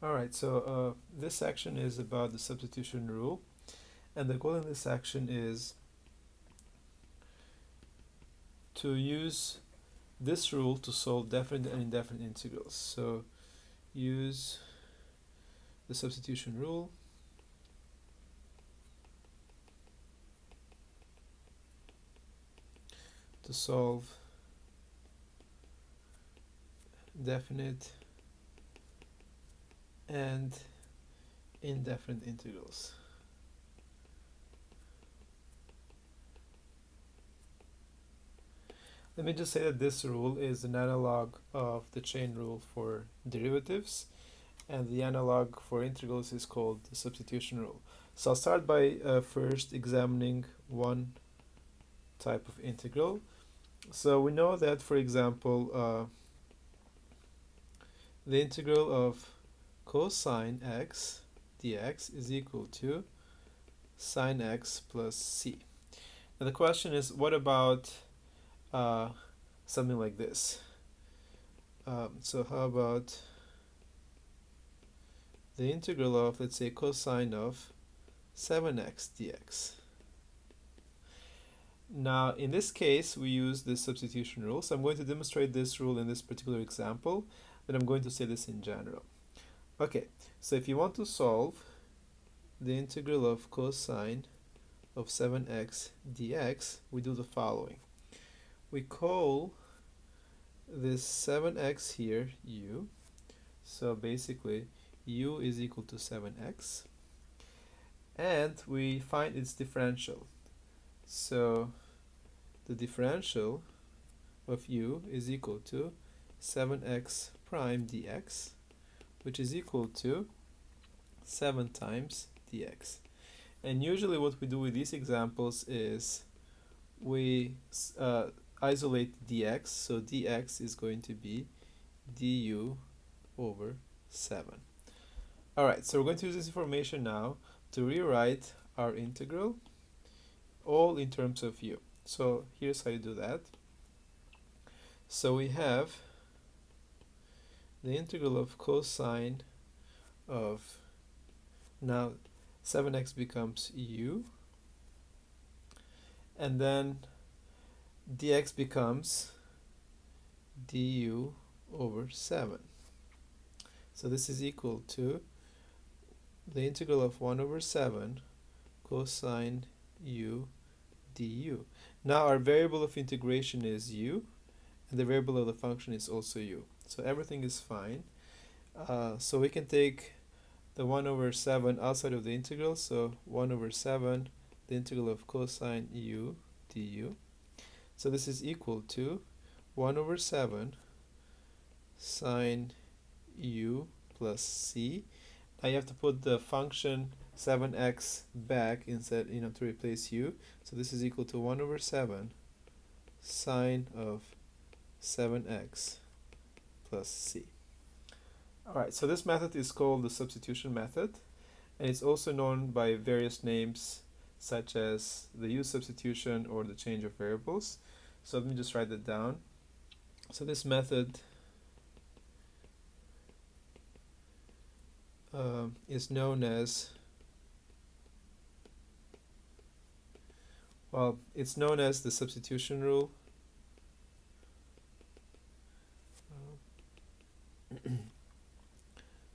Alright, so this section is about the substitution rule, and the goal in this section is to use this rule to solve definite and indefinite integrals. So use the substitution rule to solve definite and indefinite integrals. Let me just say that this rule is an analog of the chain rule for derivatives, and the analog for integrals is called the substitution rule. So I'll start by first examining one type of integral. So we know that, for example, the integral of cosine x dx is equal to sine x plus c. Now the question is, what about something like this? So how about the integral of, let's say, cosine of 7x dx? Now in this case we use the substitution rule, so I'm going to demonstrate this rule in this particular example, but I'm going to say this in general. Okay, so if you want to solve the integral of cosine of 7x dx, we do the following. We call this 7x here u, so basically u is equal to 7x, and we find its differential. So the differential of u is equal to 7x prime dx, which is equal to 7 times dx. And usually what we do with these examples is we isolate dx, so dx is going to be du over 7. Alright, so we're going to use this information now to rewrite our integral, all in terms of u. So here's how you do that. So we have the integral of cosine of, now 7x becomes u, and then dx becomes du over 7. So this is equal to the integral of 1 over 7 cosine u du. Now our variable of integration is u, and the variable of the function is also u. So everything is fine. So we can take the 1 over 7 outside of the integral, so 1 over 7, the integral of cosine u du. So this is equal to 1 over 7 sine u plus c. Now you have to put the function 7x back instead, to replace u. So this is equal to 1 over 7 sine of 7x plus c. Alright, so this method is called the substitution method, and it's also known by various names such as the u substitution or the change of variables. So let me just write that down. So this method is known as, well, it's known as the substitution rule.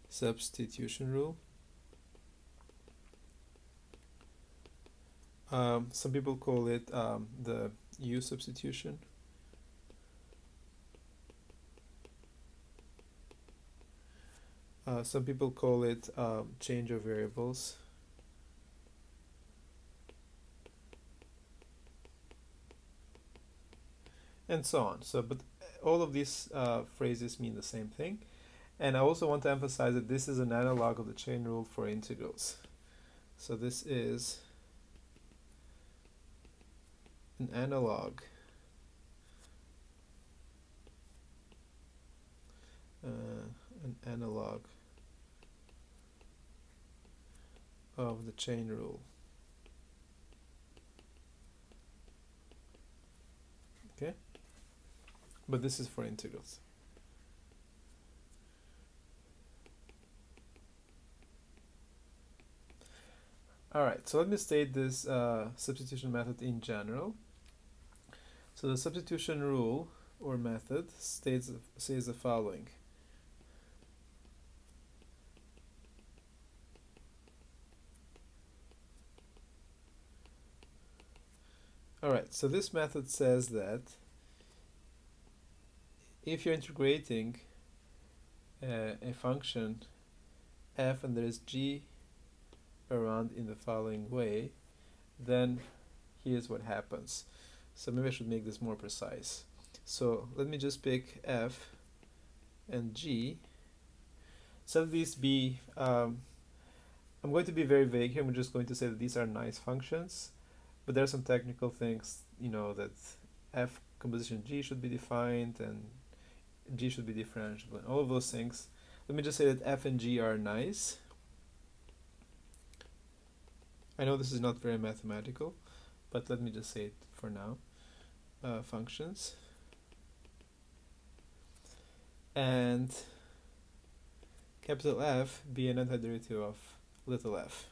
Substitution rule. Some people call it the u substitution. Some people call it change of variables. And so on. So, but all of these phrases mean the same thing. And I also want to emphasize that this is an analog of the chain rule for integrals. So this is an analog of the chain rule. Okay, but this is for integrals. Alright, so let me state this substitution method in general. So the substitution rule or method says the following. Alright, so this method says that if you're integrating a function f and there is g around in the following way, then here's what happens. So maybe I should make this more precise. So let me just pick f and g. So these be, I'm going to be very vague here. I'm just going to say that these are nice functions, but there are some technical things, you know, that f composition g should be defined and g should be differentiable and all of those things. Let me just say that f and g are nice. I know this is not very mathematical, but let me just say it for now. Functions. And capital F be an antiderivative of little f.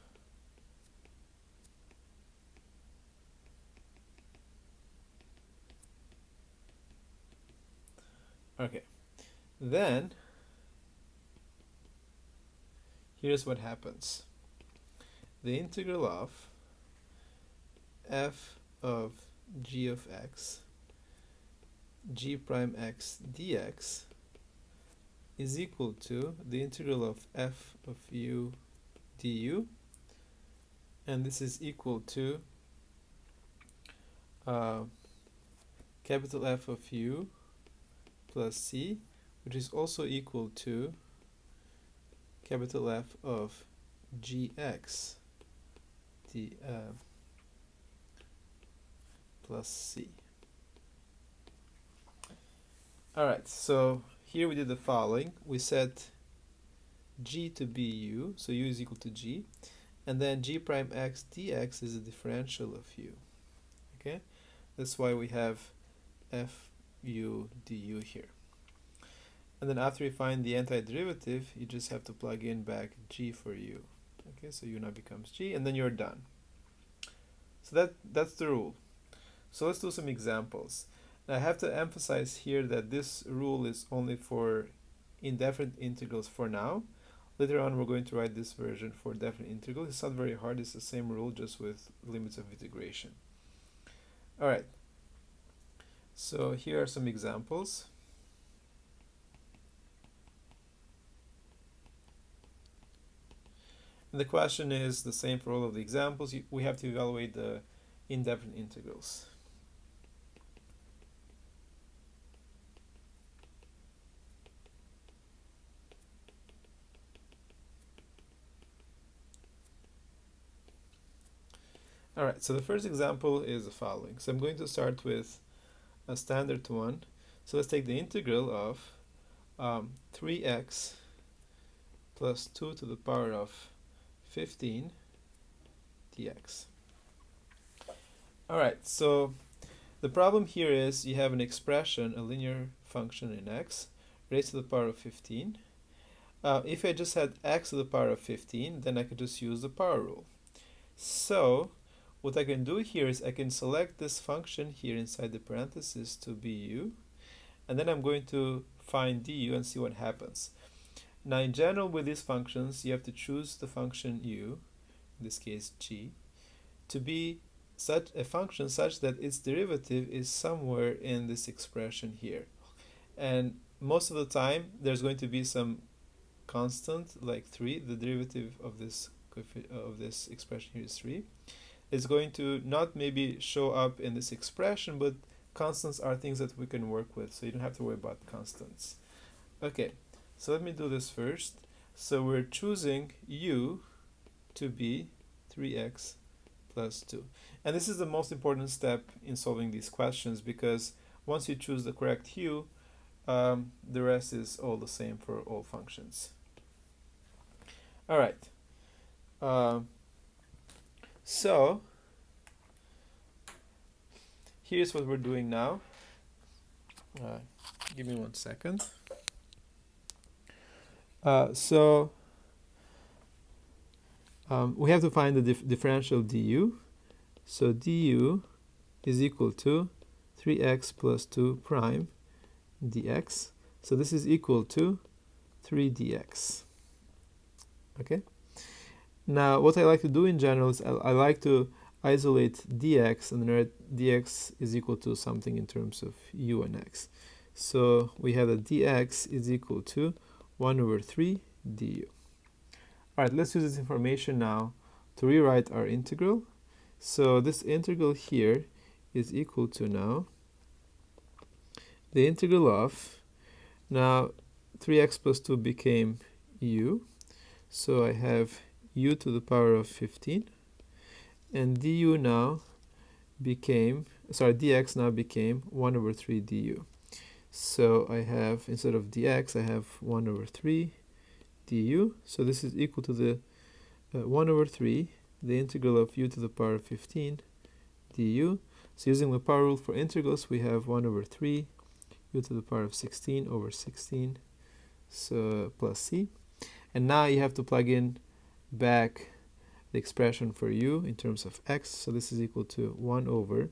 Okay, then here's what happens. The integral of f of g of x, g prime x dx is equal to the integral of f of u du, and this is equal to capital F of u plus c, which is also equal to capital F of gx plus c. Alright, so here we did the following. We set g to be u, so u is equal to g, and then g prime x dx is a differential of u. Okay, that's why we have f u du here. And then after you find the antiderivative, you just have to plug in back g for u. Okay, so u now becomes g, and then you're done. So that's the rule. So let's do some examples. Now I have to emphasize here that this rule is only for indefinite integrals for now. Later on we're going to write this version for definite integrals. It's not very hard, it's the same rule just with limits of integration. Alright, so here are some examples. And the question is the same for all of the examples. We have to evaluate the indefinite integrals. Alright, so the first example is the following. So I'm going to start with a standard one. So let's take the integral of 3x plus 2 to the power of 15 dx. Alright, so the problem here is you have an expression, a linear function in x, raised to the power of 15. If I just had x to the power of 15, then I could just use the power rule. So what I can do here is I can select this function here inside the parentheses to be u, and then I'm going to find du and see what happens. Now in general with these functions, you have to choose the function u, in this case g, to be such a function such that its derivative is somewhere in this expression here. And most of the time there's going to be some constant like 3, the derivative of this expression here is 3. It's going to not maybe show up in this expression, but constants are things that we can work with, so you don't have to worry about constants. Okay, so let me do this first. So we're choosing u to be 3x plus 2. And this is the most important step in solving these questions, because once you choose the correct u, the rest is all the same for all functions. Alright. So here's what we're doing now. Give me 1 second. So we have to find the differential du. So du is equal to 3x plus 2 prime dx. So this is equal to 3 dx. Okay. Now what I like to do in general is I like to isolate dx and write dx is equal to something in terms of u and x. So we have that dx is equal to 1 over 3 du. Alright, let's use this information now to rewrite our integral. So this integral here is equal to now the integral of, now 3x plus 2 became u, so I have u to the power of 15, and du now became, dx now became 1 over 3 du. So I have, instead of dx, I have 1 over 3 du. So this is equal to the 1 over 3, the integral of u to the power of 15 du. So using the power rule for integrals, we have 1 over 3 u to the power of 16 over 16, so plus c. And now you have to plug in back the expression for u in terms of x. So this is equal to 1 over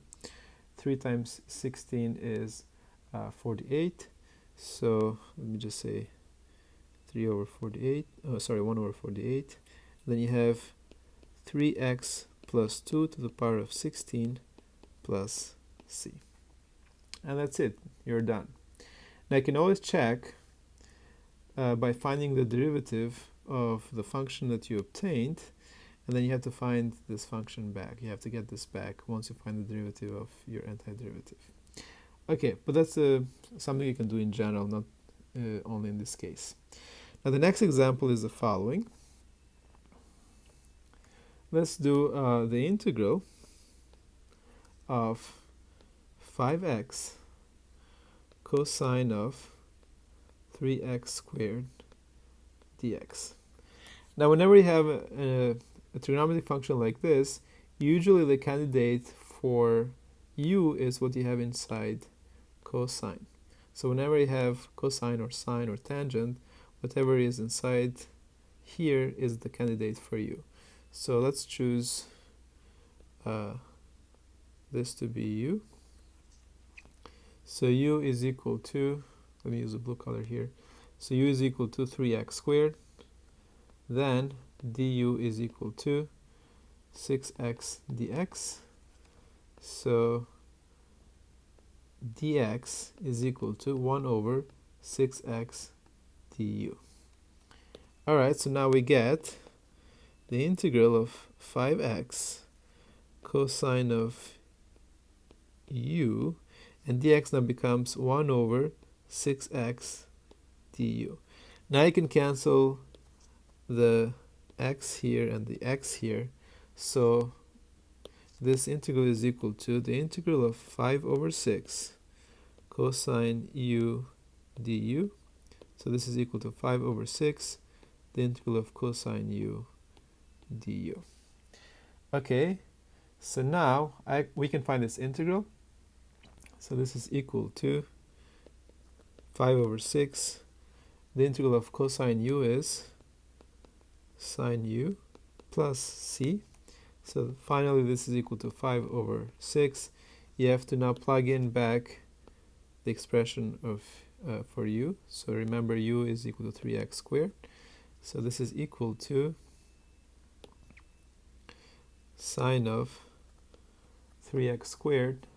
3 times 16 is 48. So let me just say 3 over 48, 1 over 48. Then you have 3x plus 2 to the power of 16 plus c. And that's it, you're done. Now you can always check by finding the derivative of the function that you obtained, and then you have to find this function back. You have to get this back once you find the derivative of your antiderivative. Okay, but that's something you can do in general, not only in this case. Now the next example is the following. Let's do the integral of 5x cosine of 3x squared dx. Now whenever you have a trigonometric function like this, usually the candidate for u is what you have inside cosine. So whenever you have cosine or sine or tangent, whatever is inside here is the candidate for u. So let's choose this to be u. So u is equal to, let me use a blue color here. So u is equal to 3x squared. Then du is equal to 6x dx. So dx is equal to 1 over 6x du. Alright, so now we get the integral of 5x cosine of u, and dx now becomes 1 over 6x du. Now you can cancel the x here and the x here, so this integral is equal to the integral of 5 over 6 cosine u du. So this is equal to 5 over 6, the integral of cosine u du. Okay, so now we can find this integral. So this is equal to 5 over 6. The integral of cosine u is sine u plus c. So finally this is equal to 5 over 6. You have to now plug in back the expression of for u. So remember u is equal to 3x squared. So this is equal to sine of 3x squared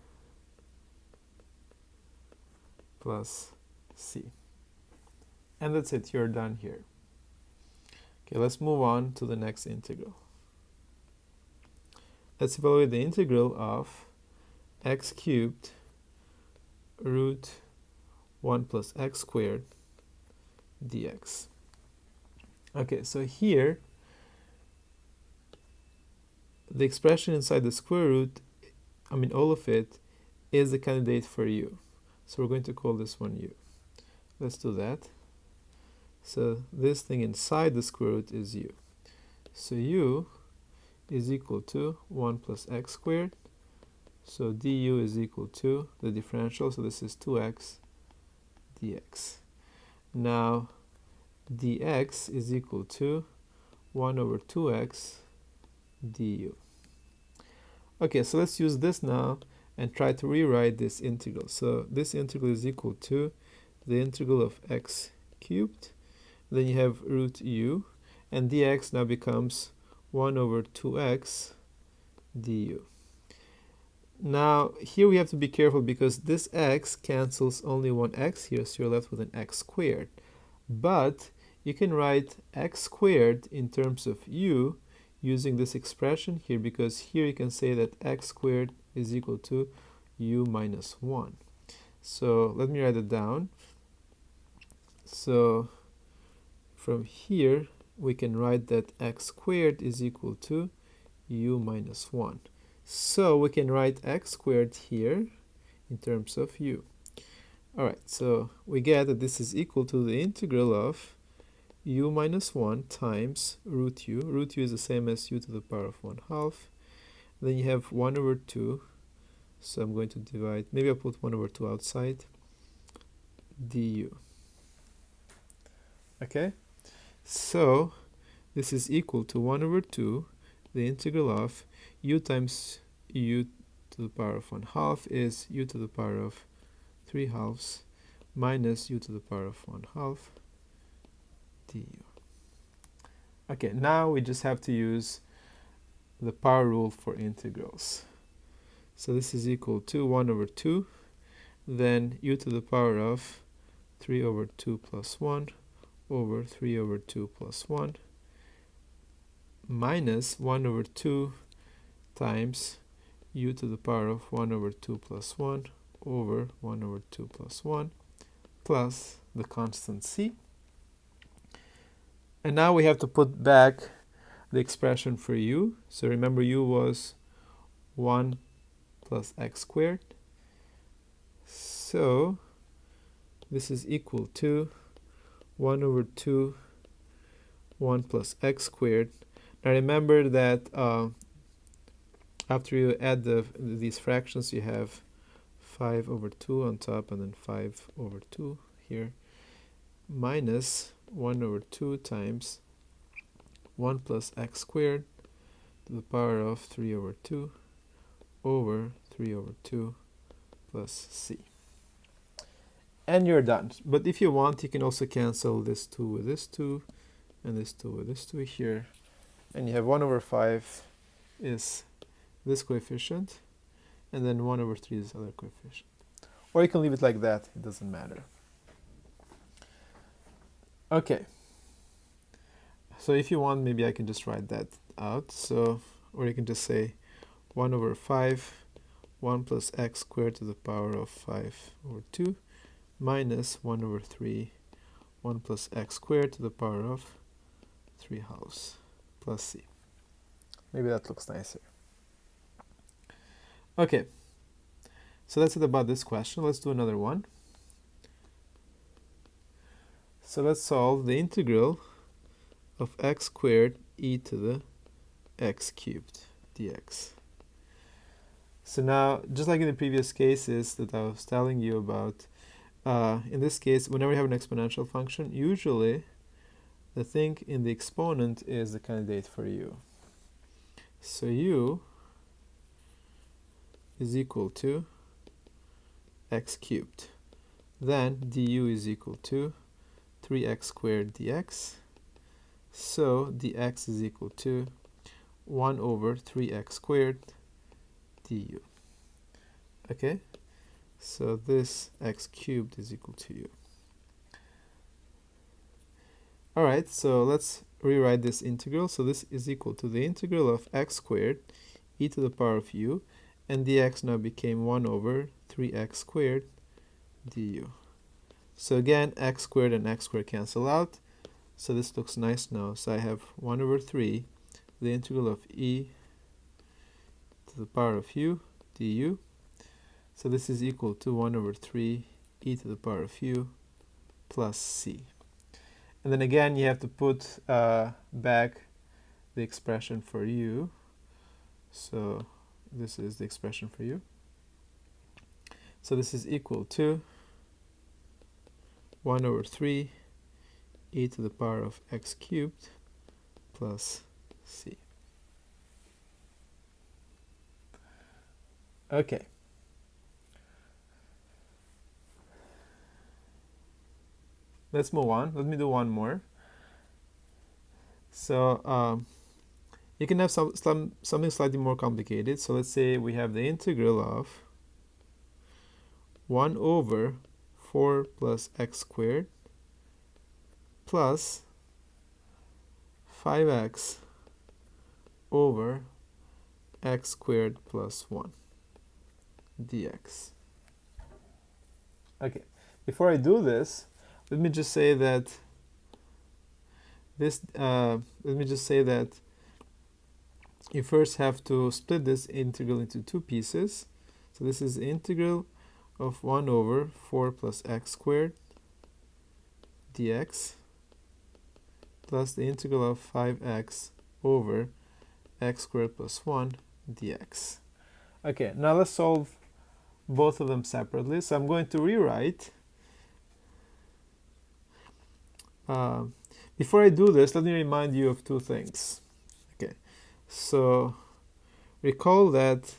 plus c. And that's it, you're done here. Okay, let's move on to the next integral. Let's evaluate the integral of x cubed root 1 plus x squared dx. Okay, so here the expression inside the square root, all of it, is the candidate for u. So we're going to call this one u. Let's do that. So this thing inside the square root is u. So u is equal to 1 plus x squared. So du is equal to the differential, so this is 2x dx. Now dx is equal to 1 over 2x du. Okay, so let's use this now and try to rewrite this integral. So this integral is equal to the integral of x cubed. Then you have root u, and dx now becomes 1 over 2x du. Now here we have to be careful because this x cancels only one x here, so you're left with an x squared. But you can write x squared in terms of u using this expression here, because here you can say that x squared is equal to u minus 1. So let me write it down. So from here we can write that x squared is equal to u minus 1. So we can write x squared here in terms of u. Alright, so we get that this is equal to the integral of u minus 1 times root u. Root u is the same as u to the power of 1/2. Then you have 1 over 2. So I'm going to divide, maybe I'll put 1 over 2 outside, du. Okay, so this is equal to 1 over 2, the integral of u times u to the power of 1/2 is u to the power of 3/2 minus u to the power of 1/2 du. Okay, now we just have to use the power rule for integrals. So this is equal to 1 over 2, then u to the power of 3 over 2 plus 1 over 3 over 2 plus 1 minus 1 over 2 times u to the power of 1 over 2 plus 1 over 1 over 2 plus 1 plus the constant c. And now we have to put back the expression for u. So remember, u was 1 plus x squared. So this is equal to 1 over 2, 1 plus x squared. Now remember that after you add these fractions, you have 5 over 2 on top and then 5 over 2 here, minus 1 over 2 times 1 plus x squared to the power of 3 over 2 over 3 over 2 plus c. And you're done. But if you want, you can also cancel this 2 with this 2 and this 2 with this 2 here. And you have 1 over 5 is this coefficient, and then 1 over 3 is the other coefficient. Or you can leave it like that, it doesn't matter. Okay. So if you want, maybe I can just write that out. So, or you can just say 1 over 5, 1 plus x squared to the power of 5 over 2, minus 1 over 3, 1 plus x squared to the power of 3/2 plus c. Maybe that looks nicer. Okay, so that's it about this question. Let's do another one. So let's solve the integral of x squared e to the x cubed dx. So now, just like in the previous cases that I was telling you about, in this case, whenever you have an exponential function, usually the thing in the exponent is the candidate for u. So u is equal to x cubed. Then du is equal to 3x squared dx. So dx is equal to 1 over 3x squared du. Okay, so this x cubed is equal to u. Alright, so let's rewrite this integral. So this is equal to the integral of x squared e to the power of u, and dx now became 1 over 3x squared du. So again, x squared and x squared cancel out. So this looks nice now. So I have 1 over 3, the integral of e to the power of u du. So this is equal to 1 over 3 e to the power of u plus c. And then again, you have to put back the expression for u. So this is the expression for u. So this is equal to 1 over 3 e to the power of x cubed plus c. Okay. Let's move on. Let me do one more. So you can have something slightly more complicated. So let's say we have the integral of 1 over 4 plus x squared plus 5x over x squared plus 1 dx. Okay, before I do this, let me just say that you first have to split this integral into two pieces. So this is the integral of 1 over 4 plus x squared dx plus the integral of 5x over x squared plus 1 dx. Okay, now let's solve both of them separately. So I'm going to rewrite. Before I do this, let me remind you of two things. Okay, so recall that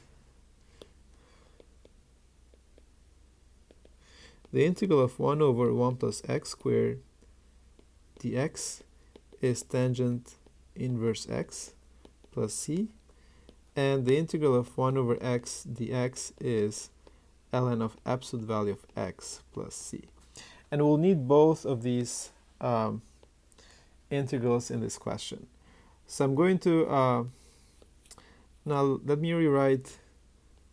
the integral of 1 over 1 plus x squared dx is tangent inverse x plus c, and the integral of 1 over x dx is ln of absolute value of x plus c. And we'll need both of these integrals in this question. So I'm going to, now let me rewrite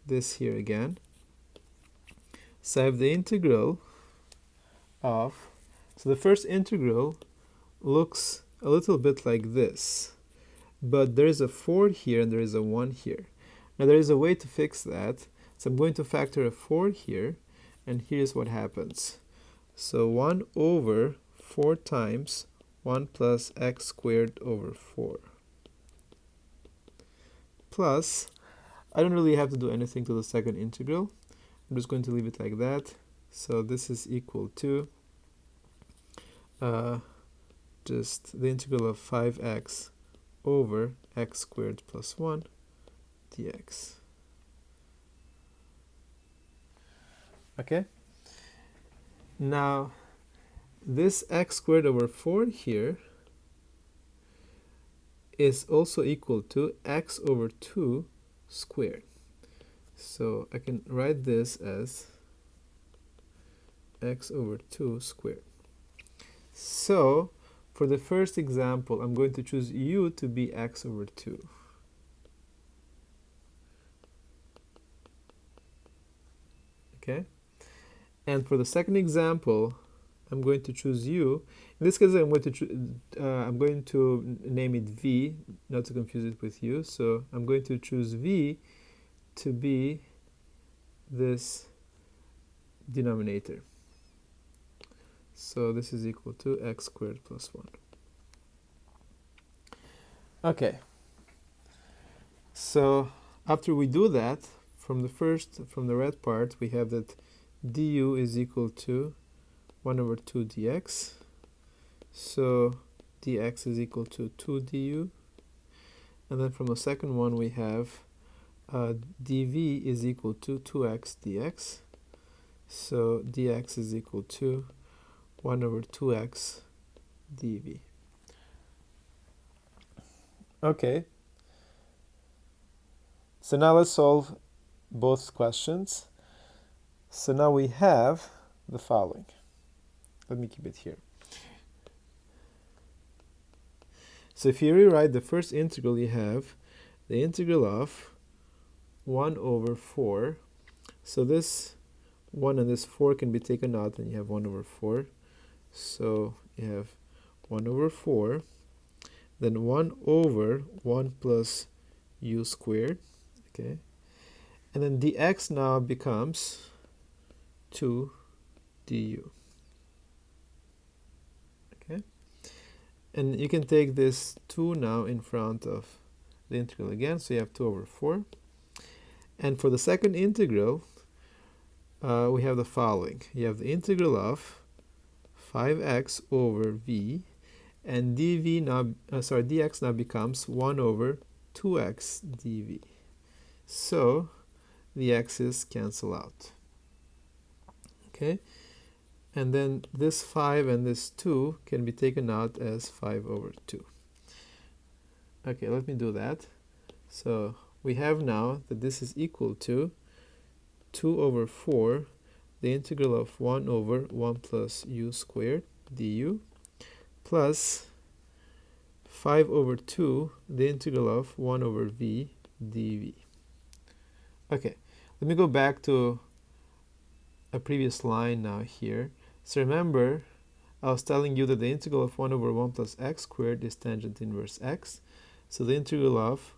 this here again. So I have the integral of, so the first integral looks a little bit like this, but there is a 4 here and there is a 1 here. Now there is a way to fix that. So I'm going to factor a 4 here, and here's what happens. So 1 over 4 times 1 plus x squared over 4 plus, I don't really have to do anything to the second integral. I'm just going to leave it like that. So this is equal to just the integral of 5x over x squared plus 1 dx. Okay? Now, this x squared over 4 here is also equal to x over 2 squared. So I can write this as x over 2 squared. So for the first example, I'm going to choose u to be x over 2. Okay? And for the second example, I'm going to choose u. In this case, I'm going to name it v, not to confuse it with u. So I'm going to choose v to be this denominator. So this is equal to x squared plus 1. Okay. So after we do that, from the red part, we have that du is equal to 1 over 2 dx. So dx is equal to 2 du. And then from the second one, we have dv is equal to 2x dx. So dx is equal to 1 over 2x dv. Okay. So now let's solve both questions. So now we have the following. Let me keep it here. So if you rewrite the first integral, you have the integral of 1 over 4. So this 1 and this 4 can be taken out, and you have 1 over 4. So you have 1 over 4, then 1 over 1 plus u squared, okay? And then dx now becomes 2 du, okay? And you can take this 2 now in front of the integral again, so you have 2 over 4. And for the second integral, we have the following. You have the integral of 5x over v, and dx now becomes 1 over 2x dv. So the x's cancel out. Okay, and then this 5 and this 2 can be taken out as 5 over 2. Okay, let me do that. So we have now that this is equal to 2 over 4, the integral of 1 over 1 plus u squared du, plus 5 over 2, the integral of 1 over v dv. Okay, let me go back to a previous line now here. So remember, I was telling you that the integral of 1 over 1 plus x squared is tangent inverse x. So the integral of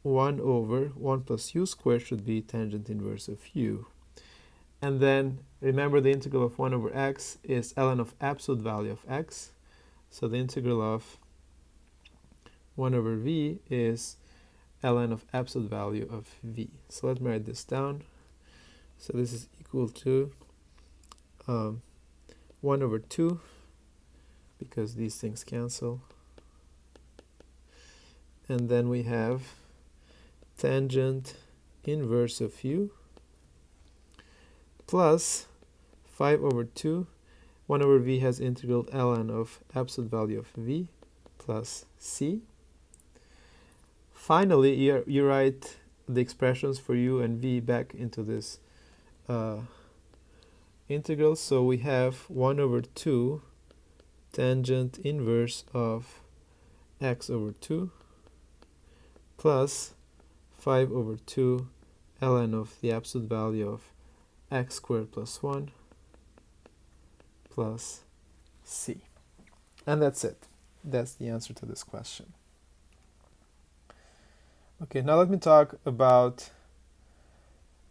1 over 1 plus u squared should be tangent inverse of u. And then remember, the integral of 1 over x is ln of absolute value of x. So the integral of 1 over v is ln of absolute value of v. So let me write this down. So this is equal to 1 over 2, because these things cancel. And then we have tangent inverse of u plus 5 over 2. 1 over v has integral ln of absolute value of v plus c. Finally, you write the expressions for u and v back into this integral. So we have 1 over 2 tangent inverse of x over 2 plus 5 over 2 ln of the absolute value of x squared plus 1 plus c. And that's it. That's the answer to this question. Okay, now let me talk about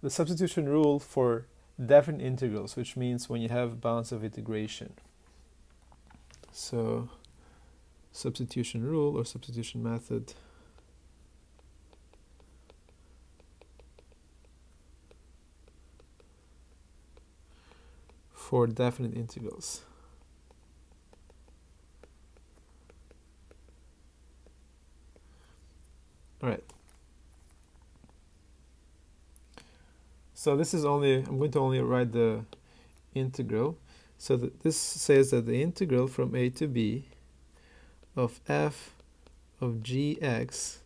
the substitution rule for definite integrals, which means when you have bounds of integration. So, substitution rule or substitution method. For definite integrals. All right. So this is only, I'm going to only write the integral. So this says that the integral from a to b of f of gx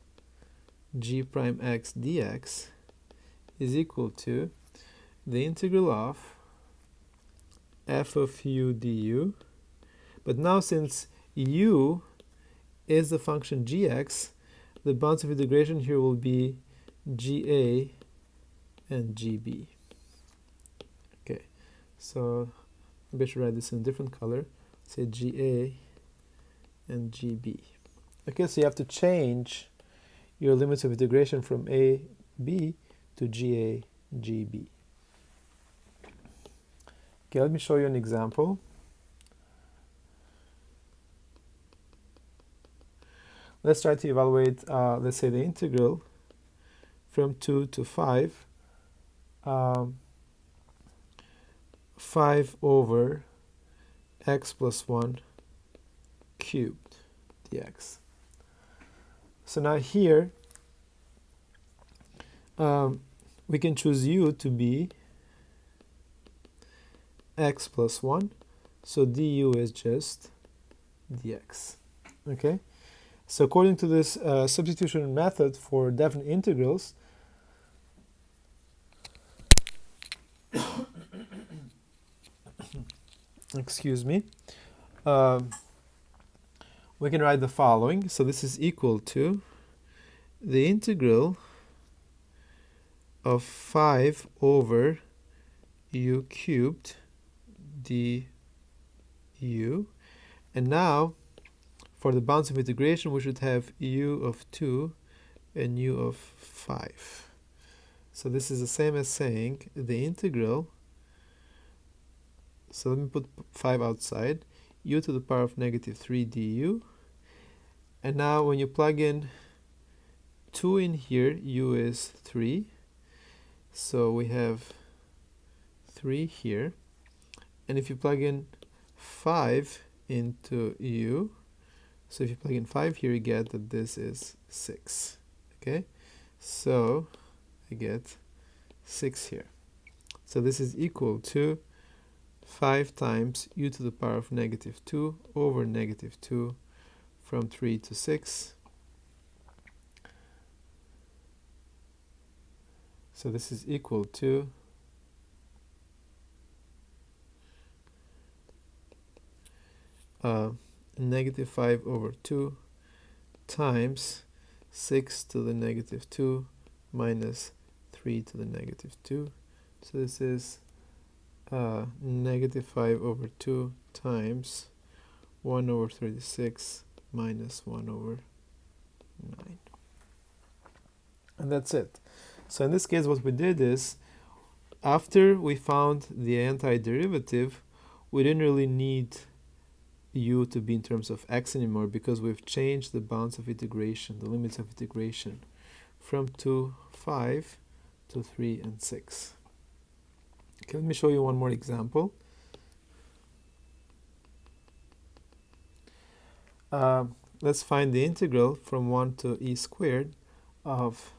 g prime x dx is equal to the integral of f of u du. But now, since u is the function gx, the bounds of integration here will be ga and gb. Okay, so maybe I should write this in a different color. Say ga and gb. Okay, so you have to change your limits of integration from a, b to ga, gb. Okay, let me show you an example. Let's try to evaluate, let's say, the integral from 2 to 5, 5 over x plus 1 cubed dx. So now here, we can choose u to be x plus 1, so du is just dx. Okay, so according to this substitution method for definite integrals, excuse me, we can write the following. So this is equal to the integral of 5 over u cubed du, and now for the bounds of integration we should have u of 2 and u of 5. So this is the same as saying the integral, so let me put 5 outside, u to the power of negative 3 du, and now when you plug in 2 in here, u is 3, so we have 3 here. And if you plug in 5 into u, so if you plug in 5 here, you get that this is 6. Okay, so I get 6 here. So this is equal to 5 times u to the power of negative 2 over negative 2 from 3 to 6. So this is equal to negative 5 over 2 times 6 to the negative 2 minus 3 to the negative 2. So this is negative 5 over 2 times 1 over 36 minus 1 over 9. And that's it. So in this case, what we did is, after we found the antiderivative, we didn't really need u to be in terms of x anymore, because we've changed the bounds of integration, the limits of integration, from 2, 5 to 3 and 6. Okay, let me show you one more example. Let's find the integral from 1 to e squared of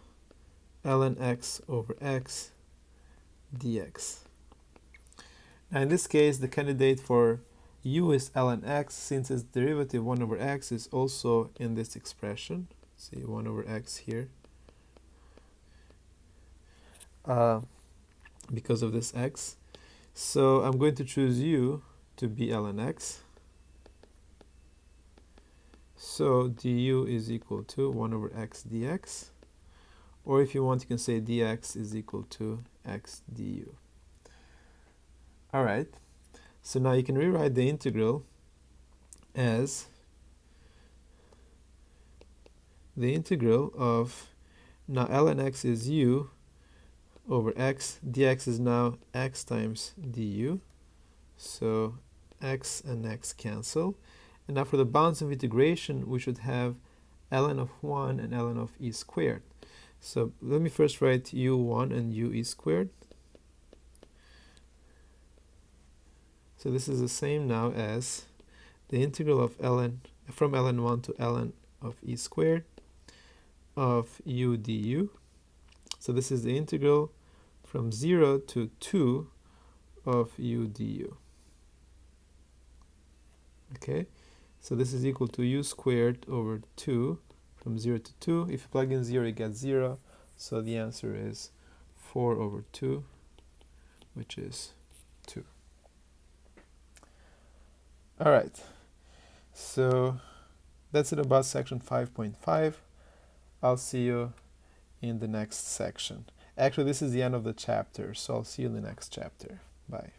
ln x over x dx. Now in this case, the candidate for u is ln x, since its derivative 1 over x is also in this expression. See 1 over x here. Because of this x. So I'm going to choose u to be ln x. So du is equal to 1 over x dx. Or if you want, you can say dx is equal to x du. Alright, so now you can rewrite the integral as the integral of, now ln x is u over x, dx is now x times du. So x and x cancel. And now for the bounds of integration, we should have ln of 1 and ln of e squared. So let me first write u1 and ue squared. So this is the same now as the integral of ln, from ln1 to ln of e squared of u du. So this is the integral from 0 to 2 of u du. Okay, so this is equal to u squared over 2 from 0 to 2. If you plug in 0, you get 0. So the answer is 4 over 2, which is 2. All right. So that's it about section 5.5. I'll see you in the next section. Actually, this is the end of the chapter, so I'll see you in the next chapter. Bye.